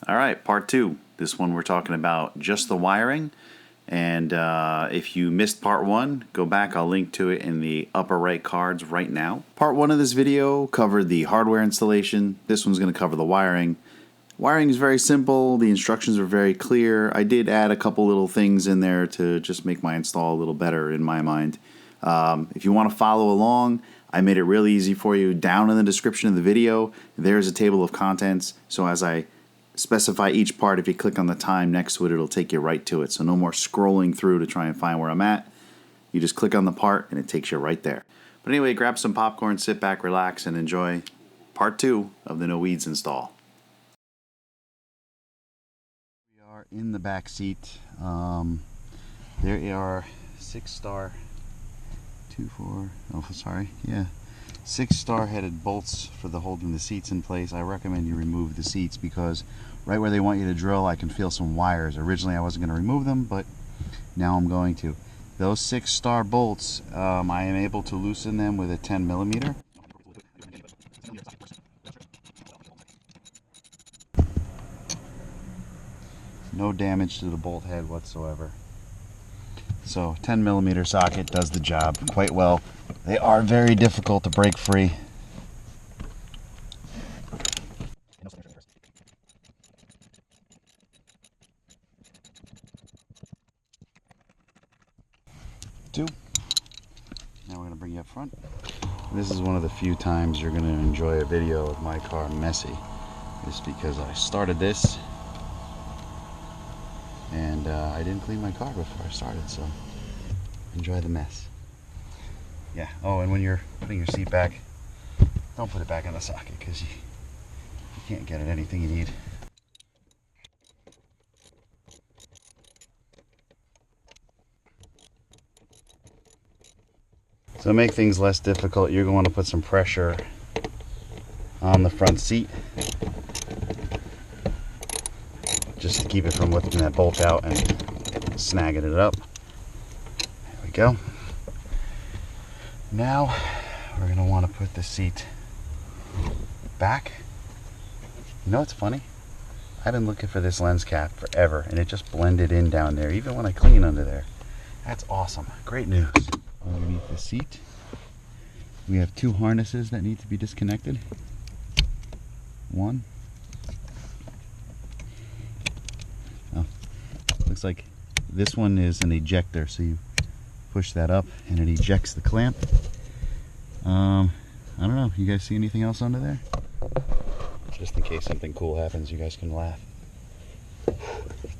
All right, part two. This one we're talking about just the wiring. And if you missed part one, go back. I'll link to it in the upper right cards right now. Part one of this video covered the hardware installation. This one's going to cover the wiring. Wiring is very simple. The instructions are very clear. I did add a couple little things in there to just make my install a little better in my mind. If you want to follow along, I made it really easy for you. Down in the description of the video, there's a table of contents. So as I specify each part, if you click on the time next to it, it'll take you right to it. So no more scrolling through to try and find where I'm at. You just click on the part and it takes you right there. But anyway, grab some popcorn, sit back, relax, and enjoy part two of the NoWeeds install. We are in the back seat. There are 6-star 6-star headed bolts for the holding the seats in place. I recommend you remove the seats because right where they want you to drill, I can feel some wires. Originally I wasn't going to remove them, but now I'm going to. Those 6-star bolts, I am able to loosen them with a 10mm. No damage to the bolt head whatsoever. So 10mm socket does the job quite well. They are very difficult to break free. Two. Now we're going to bring you up front. This is one of the few times you're going to enjoy a video of my car messy. Just because I started this and I didn't clean my car before I started, so enjoy the mess. Yeah. Oh, and when you're putting your seat back, don't put it back in the socket because you can't get at anything you need. So to make things less difficult, you're going to put some pressure on the front seat just to keep it from lifting that bolt out and snagging it up. There we go. Now we're going to want to put the seat back. You know what's funny? I've been looking for this lens cap forever and it just blended in down there even when I clean under there. That's awesome. Great news. Underneath the seat we have 2 harnesses that need to be disconnected. One. Oh, looks like this one is an ejector, so you push that up and it ejects the clamp. I don't know, you guys see anything else under there? Just in case something cool happens, you guys can laugh.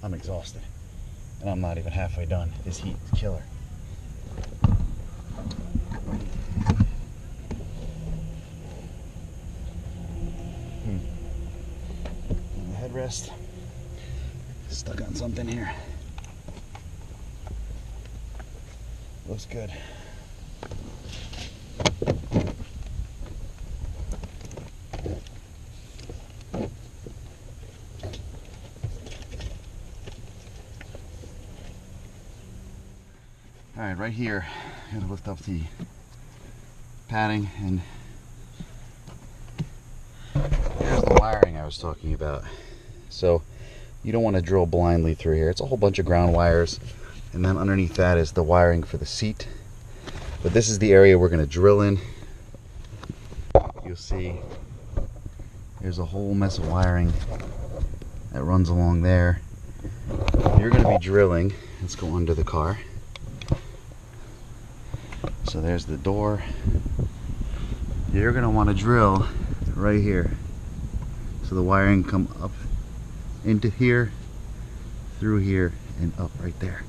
I'm exhausted and I'm not even halfway done. This heat is killer. And the headrest stuck on something here. Looks good. Alright, right here, I'm going to lift up the padding, and here's the wiring I was talking about. So you don't want to drill blindly through here. It's a whole bunch of ground wires, and then underneath that is the wiring for the seat. But this is the area we're going to drill in. You'll see there's a whole mess of wiring that runs along there. You're going to be drilling. Let's go under the car. So there's the door. You're going to want to drill right here. So the wiring come up into here, through here, and up right there.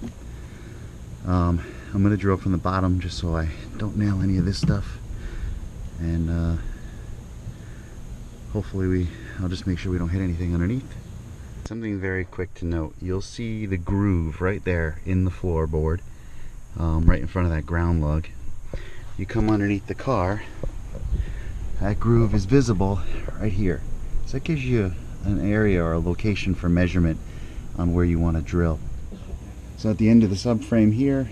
I'm going to drill from the bottom just so I don't nail any of this stuff. And hopefully I'll just make sure we don't hit anything underneath. Something very quick to note, you'll see the groove right there in the floorboard, right in front of that ground lug. You come underneath the car, that groove is visible right here. So that gives you an area or a location for measurement on where you want to drill. So at the end of the subframe here,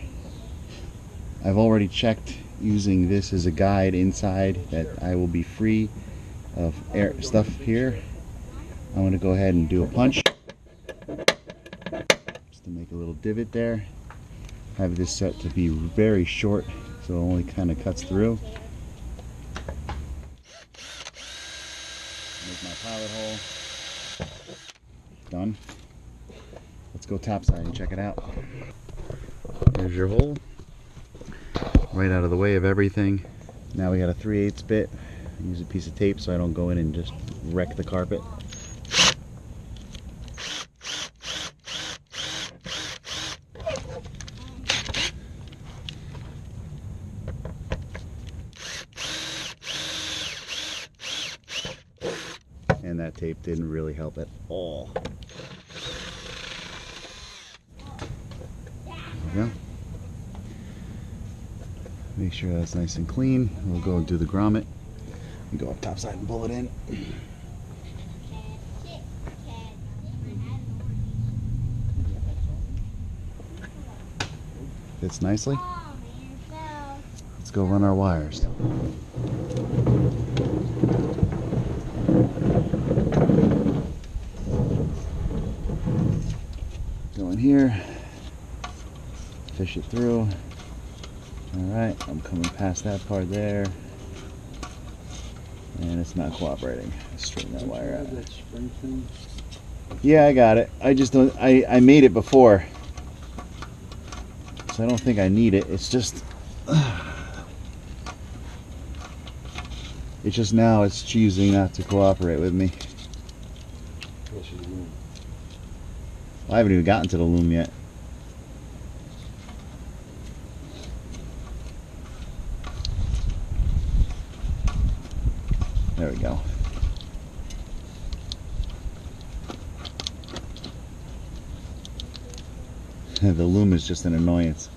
I've already checked using this as a guide inside that I will be free of air stuff here. I'm going to go ahead and do a punch just to make a little divot there. Have this set to be very short so it only kind of cuts through. Make my pilot hole. Done. Let's go topside and check it out. Here's your hole. Right out of the way of everything. Now we got a 3/8 bit. I use a piece of tape so I don't go in and just wreck the carpet. And that tape didn't really help at all. There we go. Make sure that's nice and clean. We'll go and do the grommet and go up topside and pull it in. Fits nicely. Let's go run our wires. Go in here, fish it through. Alright, I'm coming past that part there. And it's not cooperating. Straighten that wire out. Yeah, I got it. I just don't, I made it before. So I don't think I need it. It's just now it's choosing not to cooperate with me. I haven't even gotten to the loom yet. There we go. The loom is just an annoyance.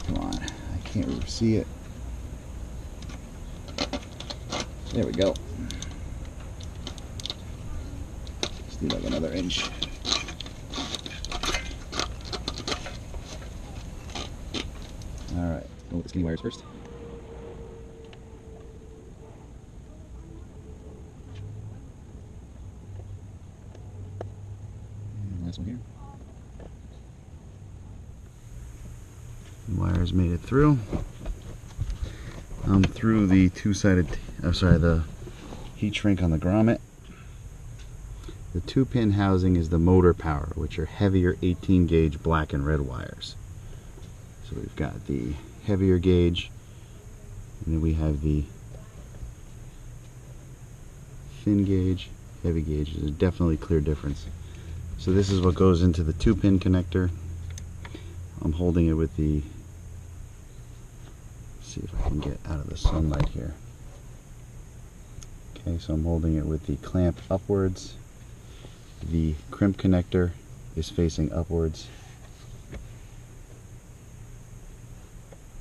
Come on, I can't really see it. There we go. Just need like another inch. Alright, go with the skinny wires first. One here. Wires made it through. I'm through the the heat shrink on the grommet. The 2-pin housing is the motor power, which are heavier 18 gauge black and red wires. So we've got the heavier gauge, and then we have the thin gauge, heavy gauge. There's definitely a clear difference. So this is what goes into the 2-pin connector. I'm holding it with the, let's see if I can get out of the sunlight here. Okay, so I'm holding it with the clamp upwards. The crimp connector is facing upwards.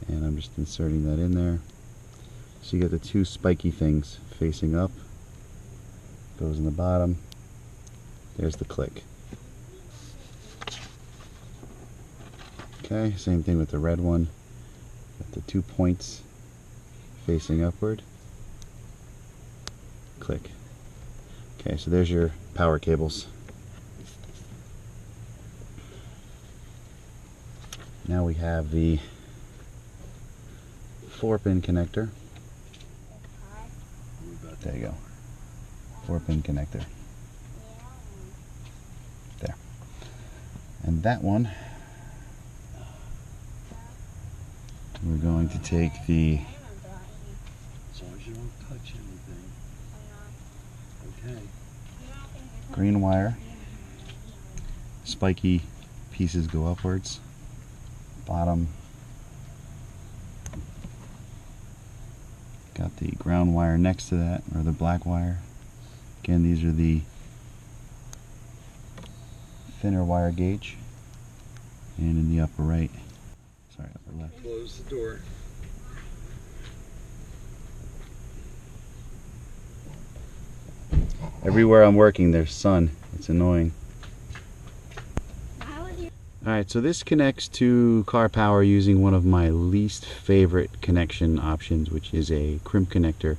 And I'm just inserting that in there. So you get the two spiky things facing up. Goes in the bottom. There's the click. Okay, same thing with the red one. Got the 2 points facing upward. Click. Okay, so there's your power cables. Now we have the 4-pin connector. There you go. 4-pin connector. There. And that one, we're going to take the, as long as you don't touch anything. Okay. green wire. Spiky pieces go upwards. Bottom. Got the ground wire next to that, or the black wire. Again, these are the thinner wire gauge. And in the upper right, sorry, upper left. Close the door. Everywhere I'm working there's sun. It's annoying. Alright, so this connects to car power using one of my least favorite connection options, which is a crimp connector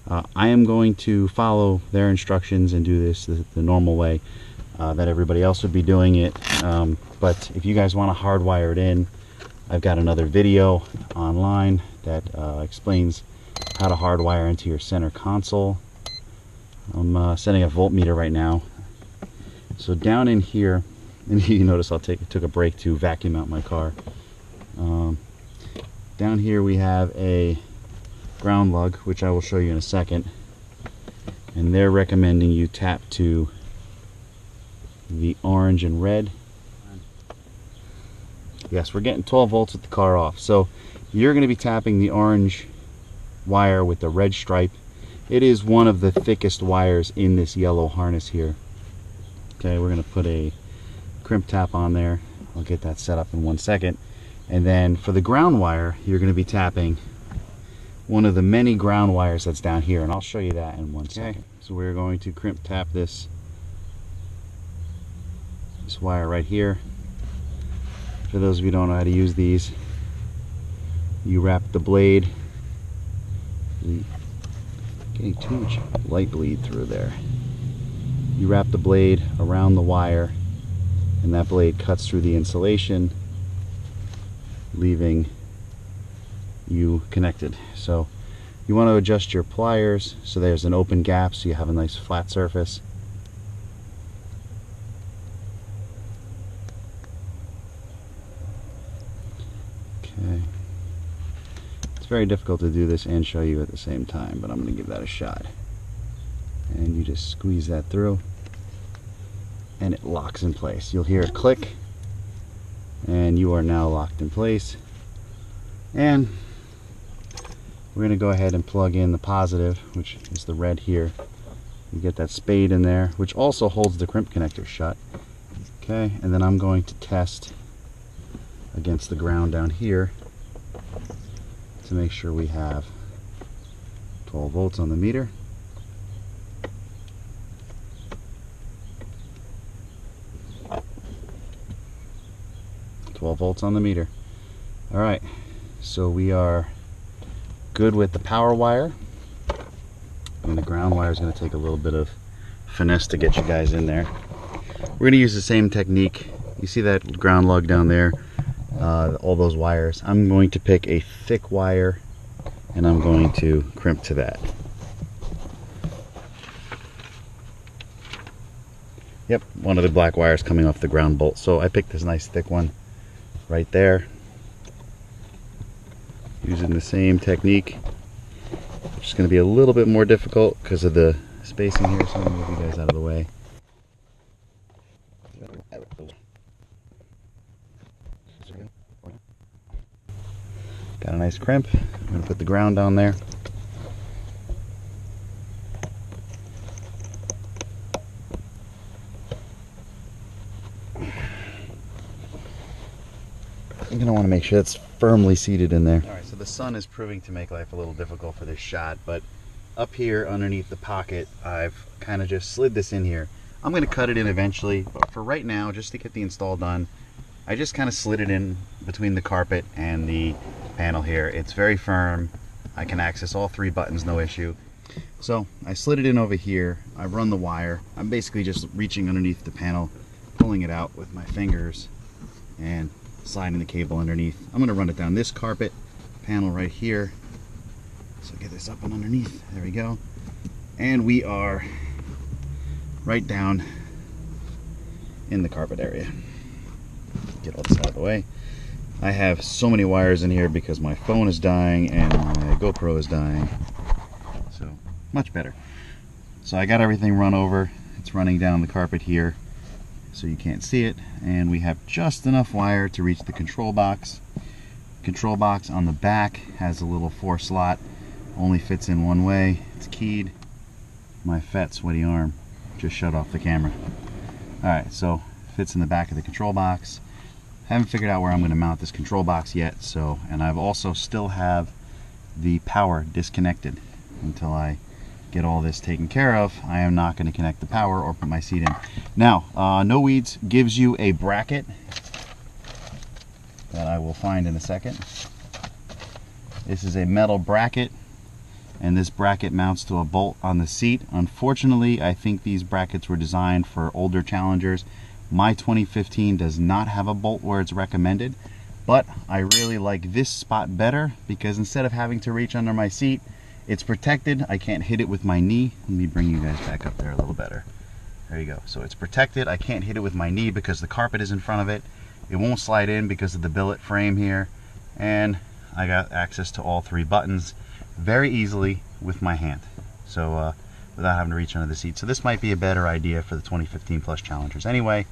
I am going to follow their instructions and do this the normal way that everybody else would be doing it. But if you guys want to hardwire it in, I've got another video online that explains how to hardwire into your center console. I'm setting a voltmeter right now. So down in here, and you notice took a break to vacuum out my car. Down here we have a ground lug, which I will show you in a second. And they're recommending you tap to the orange and red. Yes, we're getting 12 volts with the car off. So you're going to be tapping the orange wire with the red stripe. It is one of the thickest wires in this yellow harness here. Okay, we're going to put a crimp tap on there. I'll get that set up in 1 second. And then for the ground wire, you're going to be tapping one of the many ground wires that's down here, and I'll show you that in 1 second. So we're going to crimp tap this wire right here. For those of you who don't know how to use these, you wrap the blade. Getting too much light bleed through there. You wrap the blade around the wire, and that blade cuts through the insulation, leaving you connected. So you want to adjust your pliers so there's an open gap so you have a nice flat surface. Okay. It's very difficult to do this and show you at the same time, but I'm going to give that a shot. And you just squeeze that through and it locks in place. You'll hear a click and you are now locked in place. And we're going to go ahead and plug in the positive, which is the red here. You get that spade in there, which also holds the crimp connector shut. Okay, and then I'm going to test against the ground down here to make sure we have 12 volts on the meter. Volts on the meter. All right, so we are good with the power wire, and the ground wire is going to take a little bit of finesse to get you guys in there. We're going to use the same technique. You see that ground lug down there, all those wires. I'm going to pick a thick wire and I'm going to crimp to that. Yep, one of the black wires coming off the ground bolt, so I picked this nice thick one right there, using the same technique. It's just going to be a little bit more difficult because of the spacing here, so I'm going to move you guys out of the way. Got a nice crimp. I'm going to put the ground down there. You're going to want to make sure it's firmly seated in there. Alright, so the sun is proving to make life a little difficult for this shot, but up here underneath the pocket, I've kind of just slid this in here. I'm going to cut it in eventually, but for right now, just to get the install done, I just kind of slid it in between the carpet and the panel here. It's very firm. I can access all 3 buttons, no issue. So I slid it in over here. I run the wire. I'm basically just reaching underneath the panel, pulling it out with my fingers, and sliding the cable underneath. I'm going to run it down this carpet panel right here. So get this up and underneath. There we go. And we are right down in the carpet area. Get all this out of the way. I have so many wires in here because my phone is dying and my GoPro is dying. So much better. So I got everything run over. It's running down the carpet here, so you can't see it, and we have just enough wire to reach the control box. Control box on the back has a little 4 slot, only fits in one way. It's keyed. My fat sweaty arm just shut off the camera. Alright, so fits in the back of the control box. Haven't figured out where I'm going to mount this control box yet, so, and I've also still have the power disconnected. Until I get all this taken care of, I am not going to connect the power or put my seat in. Now, NoWeeds gives you a bracket that I will find in a second. This is a metal bracket, and this bracket mounts to a bolt on the seat. Unfortunately, I think these brackets were designed for older Challengers. My 2015 does not have a bolt where it's recommended, but I really like this spot better because instead of having to reach under my seat, it's protected. I can't hit it with my knee. Let me bring you guys back up there a little better. There you go. So it's protected. I can't hit it with my knee because the carpet is in front of it. It won't slide in because of the billet frame here. And I got access to all 3 buttons very easily with my hand. So without having to reach under the seat. So this might be a better idea for the 2015 Plus Challengers. Anyway,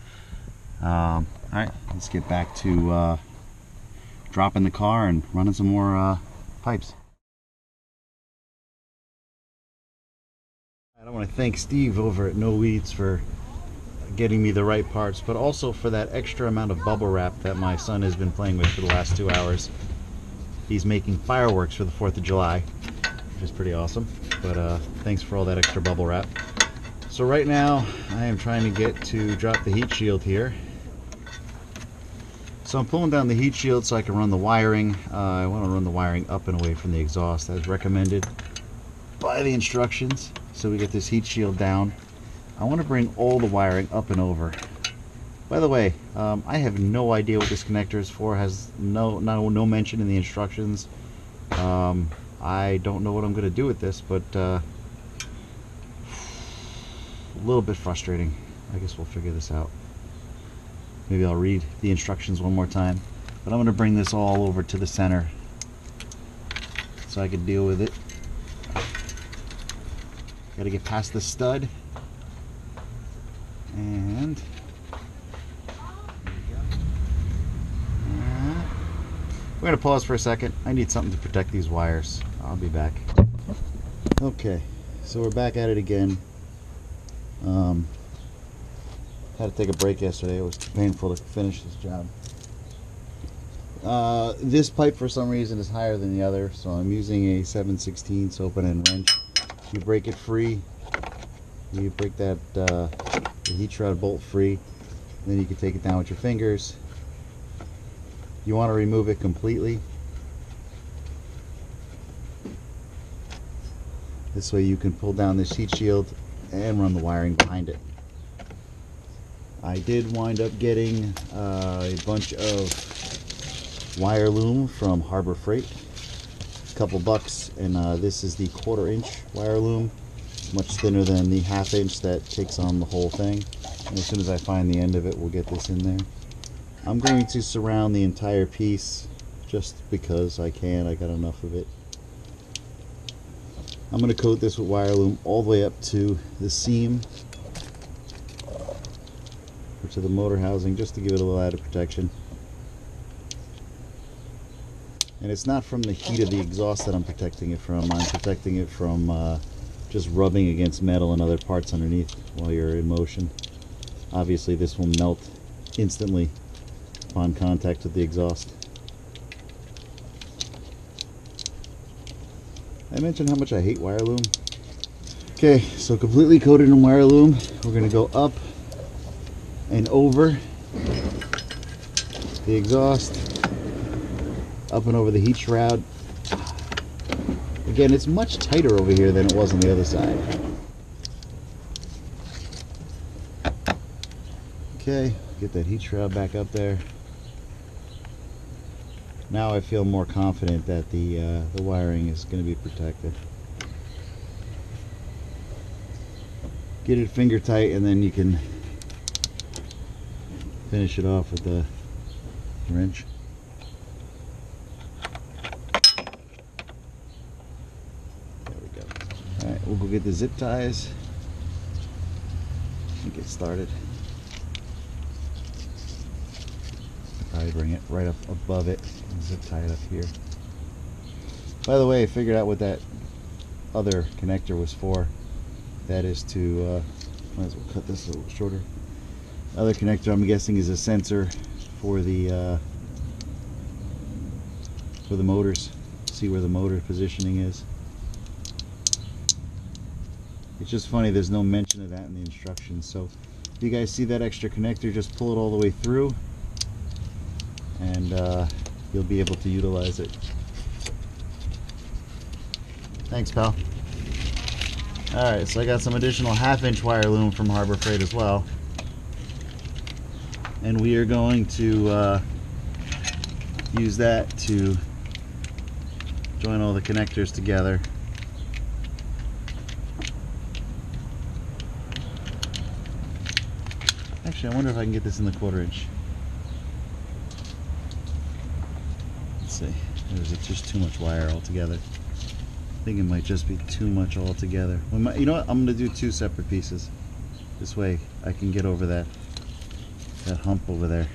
all right, let's get back to dropping the car and running some more pipes. I want to thank Steve over at NoWeeds for getting me the right parts, but also for that extra amount of bubble wrap that my son has been playing with for the last 2 hours. He's making fireworks for the 4th of July, which is pretty awesome, but thanks for all that extra bubble wrap. So right now I am trying to get to drop the heat shield here. So I'm pulling down the heat shield so I can run the wiring. I want to run the wiring up and away from the exhaust as recommended by the instructions. So we get this heat shield down. I want to bring all the wiring up and over. By the way, I have no idea what this connector is for. It has no mention in the instructions. I don't know what I'm going to do with this, but a little bit frustrating. I guess we'll figure this out. Maybe I'll read the instructions one more time. But I'm going to bring this all over to the center so I can deal with it. Got to get past the stud, and we're going to pause for a second. I need something to protect these wires. I'll be back. Okay, so we're back at it again. Had to take a break yesterday. It was too painful to finish this job. This pipe for some reason is higher than the other, so I'm using a 7/16 open end wrench. You break it free, you break that the heat shroud bolt free, then you can take it down with your fingers. You want to remove it completely. This way you can pull down this heat shield and run the wiring behind it. I did wind up getting a bunch of wire loom from Harbor Freight. Couple bucks, and this is the 1/4 inch wire loom, much thinner than the 1/2 inch that takes on the whole thing. And as soon as I find the end of it, we'll get this in there. I'm going to surround the entire piece just because I can. I got enough of it. I'm going to coat this with wire loom all the way up to the seam or to the motor housing, just to give it a little added protection. And it's not from the heat of the exhaust that I'm protecting it from. I'm protecting it from just rubbing against metal and other parts underneath while you're in motion. Obviously this will melt instantly upon contact with the exhaust. I mentioned how much I hate wire loom. Okay, so completely coated in wire loom. We're going to go up and over the exhaust, up and over the heat shroud. Again, it's much tighter over here than it was on the other side. Okay, get that heat shroud back up there. Now I feel more confident that the wiring is going to be protected. Get it finger tight, and then you can finish it off with the wrench. There we go. Alright, we'll go get the zip ties and get started. Probably bring it right up above it and zip tie it up here. By the way, I figured out what that other connector was for. That is to, might as well cut this a little shorter. Other connector, I'm guessing, is a sensor for the motors. See where the motor positioning is. It's just funny, there's no mention of that in the instructions. So if you guys see that extra connector, just pull it all the way through, and you'll be able to utilize it. Thanks, pal. Alright, so I got some additional 1/2-inch wire loom from Harbor Freight as well. And we are going to use that to join all the connectors together. Actually, I wonder if I can get this in the 1/4-inch. Let's see. Or is it just too much wire altogether? I think it might just be too much altogether. You know what? I'm going to do 2 separate pieces. This way I can get over that hump over there.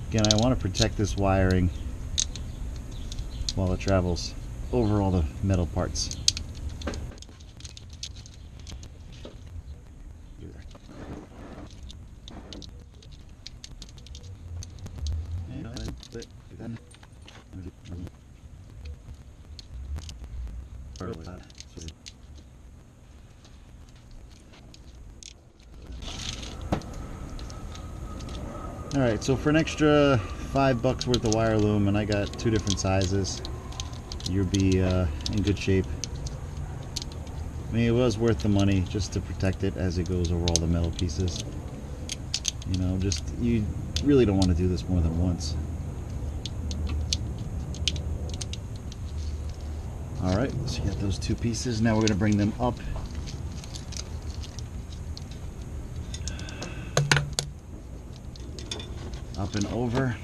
Again, I want to protect this wiring while it travels over all the metal parts. Alright, so for an extra $5 worth of wire loom, and I got 2 different sizes, you'll be in good shape. I mean, it was worth the money just to protect it as it goes over all the metal pieces. You know, just, you really don't want to do this more than once. Alright, so you got those 2 pieces. Now we're going to bring them up. Up and over.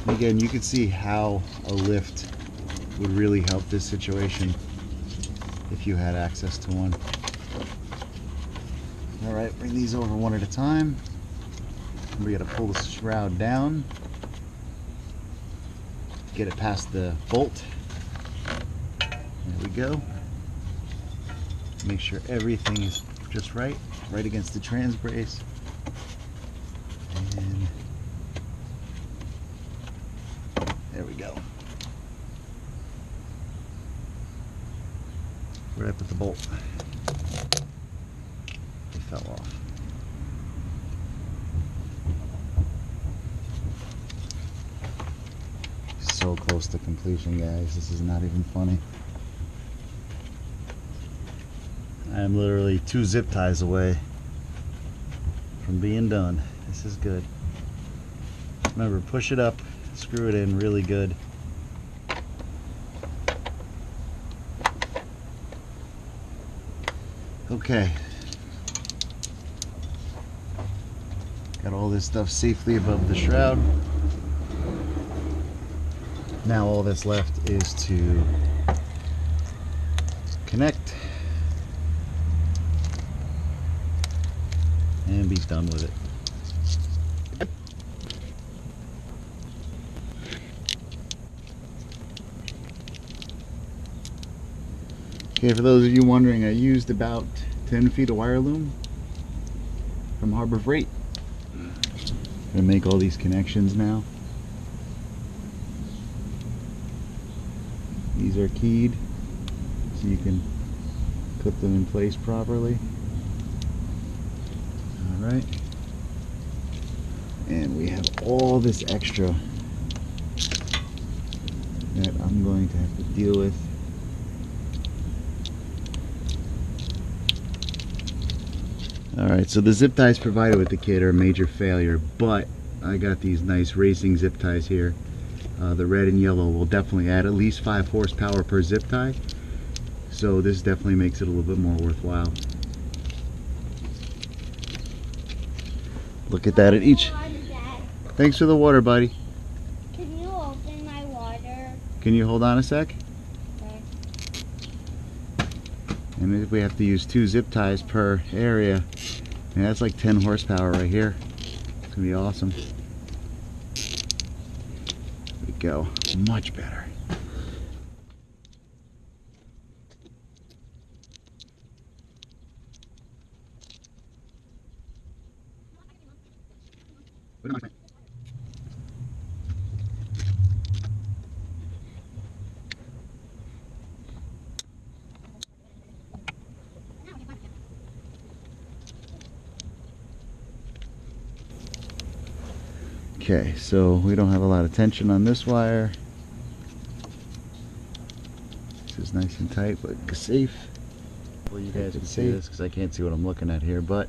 Again, you can see how a lift would really help this situation if you had access to one. Alright, bring these over one at a time. We gotta pull the shroud down, get it past the bolt. There we go. Make sure everything is just right against the trans brace. And there we go. Where'd I put the bolt? It fell off. So close to completion, guys. This is not even funny. I'm literally 2 zip ties away from being done. This is good. Remember, push it up, screw it in really good. Okay. Got all this stuff safely above the shroud. Now all that's left is to connect and be done with it. Okay, for those of you wondering, I used about 10 feet of wire loom from Harbor Freight. Gonna make all these connections now. These are keyed so you can put them in place properly. Alright. And we have all this extra that I'm going to have to deal with. Alright, so the zip ties provided with the kit are a major failure, but I got these nice racing zip ties here. The red and yellow will definitely add at least 5 horsepower per zip tie, so this definitely makes it a little bit more worthwhile. Look at that at each. Thanks for the water, buddy. Can you open my water? Can you hold on a sec? Okay. And if we have to use 2 zip ties per area, and that's like 10 horsepower right here. It's gonna be awesome. There we go. Much better. Okay, so we don't have a lot of tension on this wire. This is nice and tight, but safe. Well, you guys can see this because I can't see what I'm looking at here, but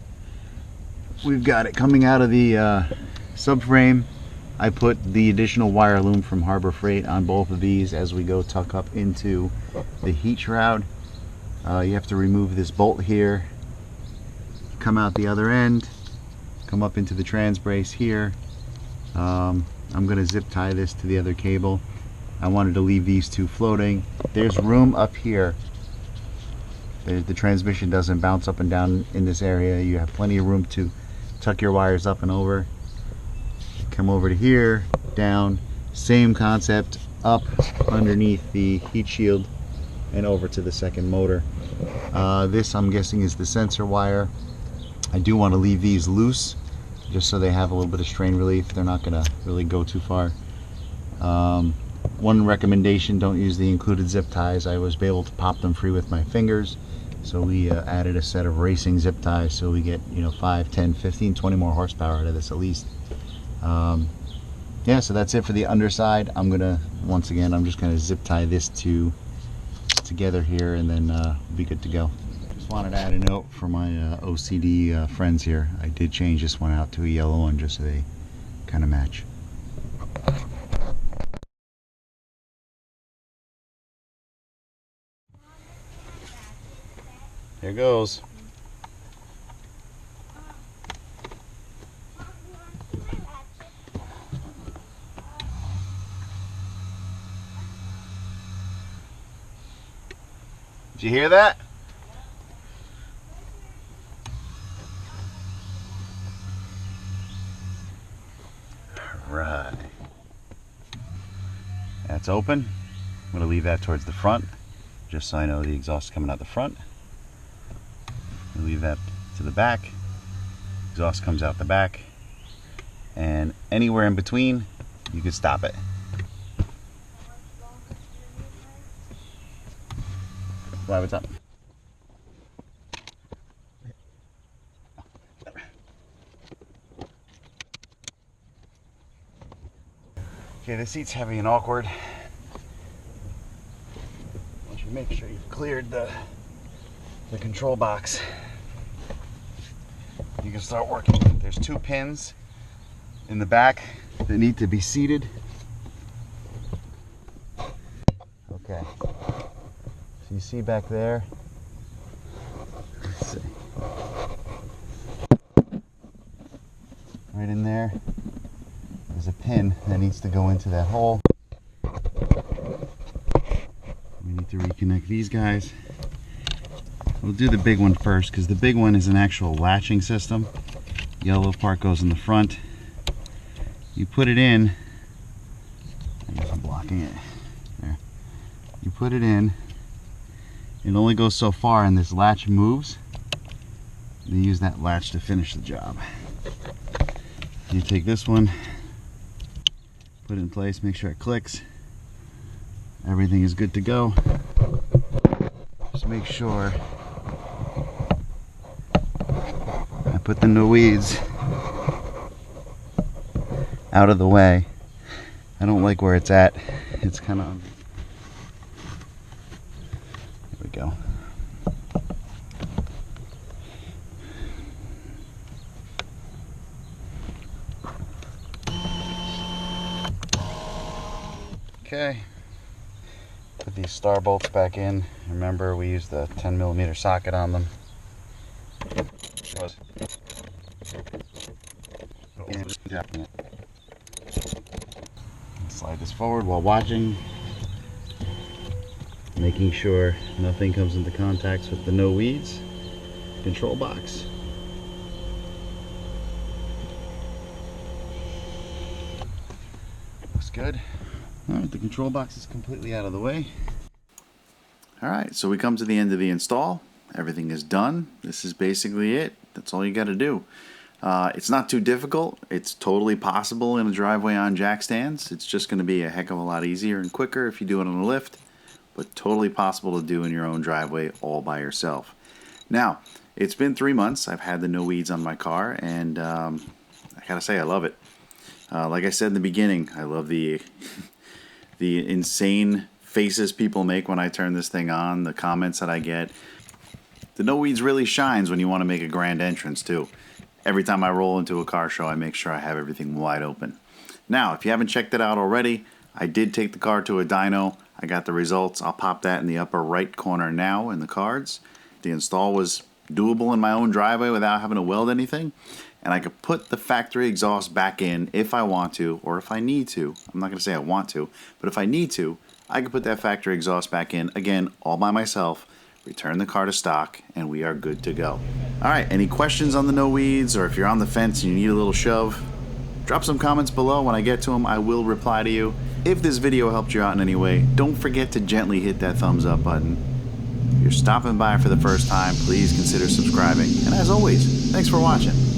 we've got it coming out of the subframe. I put the additional wire loom from Harbor Freight on both of these as we go tuck up into the heat shroud. You have to remove this bolt here, come out the other end, come up into the trans brace here. I'm going to zip tie this to the other cable. I wanted to leave these two floating. There's room up here. The transmission doesn't bounce up and down in this area. You have plenty of room to tuck your wires up and over. Come over to here, down, same concept, up underneath the heat shield and over to the second motor. This, I'm guessing, is the sensor wire. I do want to leave these loose just so they have a little bit of strain relief. They're not going to really go too far. One recommendation, don't use the included zip ties. I was able to pop them free with my fingers, so we added a set of racing zip ties so we get 5, 10, 15, 20 more horsepower out of this at least. Yeah, so that's it for the underside. I'm gonna, once again, I'm just gonna zip tie this together here, and then we'll be good to go. Just wanted to add a note for my OCD friends here. I did change this one out to a yellow one just so they kind of match. Here goes. Did you hear that? All right. That's open. I'm going to leave that towards the front, just so I know the exhaust is coming out the front. I'll leave that to the back. Exhaust comes out the back. And anywhere in between, you can stop it. Why, what's up? Okay, the seat's heavy and awkward. Once you make sure you've cleared the control box, you can start working. There's 2 pins in the back that need to be seated. Okay. So you see back there, let's see, right in there, there's a pin that needs to go into that hole. We need to reconnect these guys. We'll do the big one first because the big one is an actual latching system. Yellow part goes in the front. You put it in, I guess I'm blocking it, there. You put it in, it only goes so far and this latch moves. You use that latch to finish the job. You take this one, put it in place, make sure it clicks. Everything is good to go. Just make sure I put the NoWeeds out of the way. I don't like where it's at. It's kind of, there we go. Okay, put these star bolts back in. Remember, we used the 10mm socket on them. Slide this forward while watching, making sure nothing comes into contact with the NoWeeds control box. Looks good. Alright, the control box is completely out of the way. Alright, so we come to the end of the install. Everything is done. This is basically it. That's all you got to do. It's not too difficult. It's totally possible in a driveway on jack stands. It's just going to be a heck of a lot easier and quicker if you do it on a lift, but totally possible to do in your own driveway all by yourself. Now, it's been 3 months. I've had the NoWeeds on my car, and I gotta say I love it. Like I said in the beginning, I love the the insane faces people make when I turn this thing on, the comments that I get. The NoWeeds really shines when you want to make a grand entrance too. Every time I roll into a car show, I make sure I have everything wide open. Now, if you haven't checked it out already, I did take the car to a dyno. I got the results. I'll pop that in the upper right corner now in the cards. The install was doable in my own driveway without having to weld anything. And I could put the factory exhaust back in if I want to, or if I need to. I'm not going to say I want to, but if I need to, I could put that factory exhaust back in, again, all by myself, return the car to stock, and we are good to go. All right, any questions on the NoWeeds, or if you're on the fence and you need a little shove, drop some comments below. When I get to them, I will reply to you. If this video helped you out in any way, don't forget to gently hit that thumbs up button. If you're stopping by for the first time, please consider subscribing. And as always, thanks for watching.